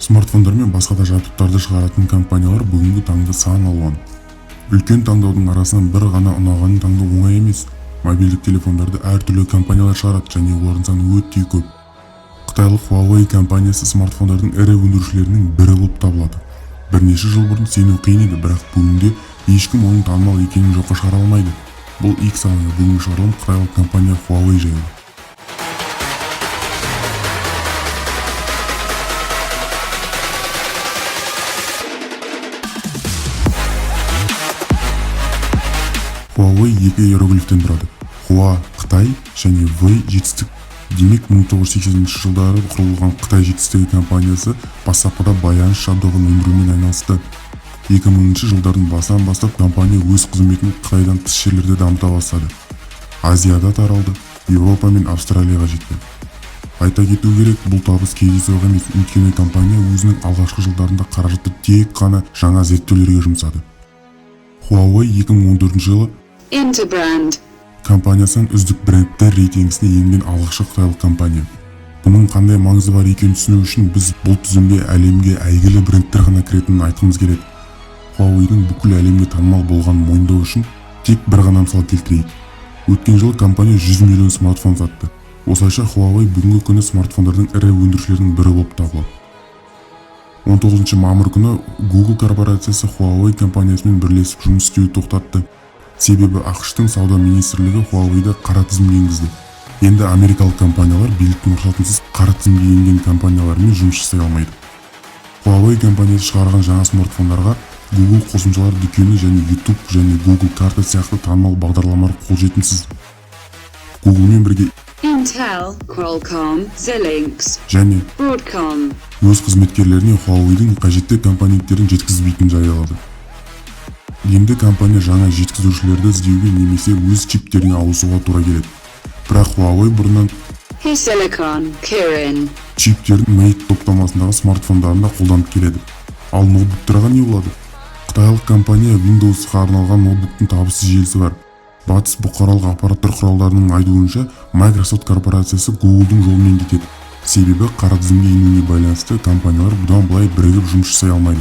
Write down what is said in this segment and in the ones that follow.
Смартфондар мен басқа да жабдықтарды шығаратын компаниялар бүгінгі таңда сан алуан. Үлкен таңдаудың арасынан бір ғана ұнағанын таңдау оңай емес. Мобильдік телефондарды әртүрлі компаниялар шығарады және олардың саны өте көп. Қытайлық Huawei компаниясы смартфондардың ірі өндірушілерінің бірі болып табылады. Бірнеше жыл бұрын сену қиын еді, бірақ бүгінде ешкім оның танымал екенін жоққа шығара алмайды. Бұл X алаңы бүгінгі шығарылым қытайлық компания Huawei жайлы. Huawei екі иероглифтен тұрады. Hua – Қытай және Wei – жетістік. Демек 1980 жылдары құрылған Қытай жетістігі компаниясы бастапқыда байланыс жабдығын өндірумен айналысты. 2000 жылдардың басынан бастап компания өз қызметін Қытайдан тыс жерлерде дамыта бастады. Азияда таралды, Еуропа мен Австралияға жетті. Айта кету керек, бұл табыс кездейсоқ емес, өйткені компания өзінің алғашқы жылдарында қаражатты тек қана жаңа зерттеулерге жұмсады. Huawei 2014 жылы Interbrand компаниясының үздік брендтер рейтингісіне енген алғашқы қытайлық компания. Бұның қандай маңызы бар екенін түсіну үшін біз бұл тізімге әлемге әйгілі брендтер ғана кіретінін айтқымыз келеді. Huawei-дің бүкіл әлемге танымал болғанын мойындау үшін тек бір ғана мысал келтірейік. Өткен жылы компания 100 миллион смартфон сатты. Осылайша Huawei бүгінгі күні смартфондардың ірі өндірушілерінің бірі болып табылады. 19 мамыр күні Google корпорациясы Huawei компаниясымен бірлесіп жұмыс істеуді тоқтатты. Себебі ақш-тың сауда министрлігі Huawei-ді қара тізімге енгізді. Енді америкалық компаниялар биліктің рұқсатынсыз қара тізімге енген компаниялармен жұмыс жасай алмайды. Huawei компаниясы шығарған жаңа смартфондарға Google қосымшалар дүкені және YouTube және Google карта сияқты танымал бағдарламалар қолжетімсіз. Google-мен бірге Intel, Qualcomm, Xilinx және Broadcom өз қызметкерлеріне Huawei-дің қажетті компоненттерін жеткізбейтінін жариялады. Енді компания жаңа жеткізушілерді іздеуге немесе өз чиптеріне ауысуға тура келеді. Бірақ Huawei бұрыннан HiSilicon, Kirin чиптерін Mate топтамасындағы смартфондарында қолданып келеді. Ал ноутбуктарға не болады? Қытайлық компания Windows-ға арналған ноутбуктың табысты желісі бар. Батыс бұқаралық ақпараттар құралдарының айтуынша, Microsoft корпорациясы Google-дің жолымен кетеді. Себебі қара тізімге енуіне байланысты компаниялар бұдан былай бірігіп жұмыс жасай алмайды.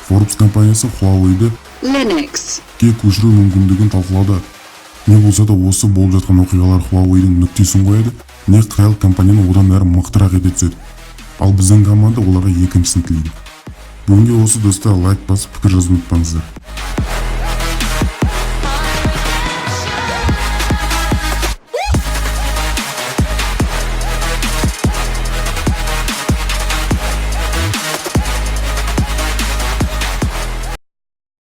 Forbes компаниясы Huawei-ді Linux көшіру мүмкіндігін талқылауда. Не болса да осы болып жатқан оқиғалар Huawei-дің нүктесін қояды, не қытайлық компанияны одан әрі мықтырақ ете түседі. Ал біздің команда оларға екіншісін тілейді. Бүгінге осы достар, лайк басып пікір жазып ұмытпаңыздар.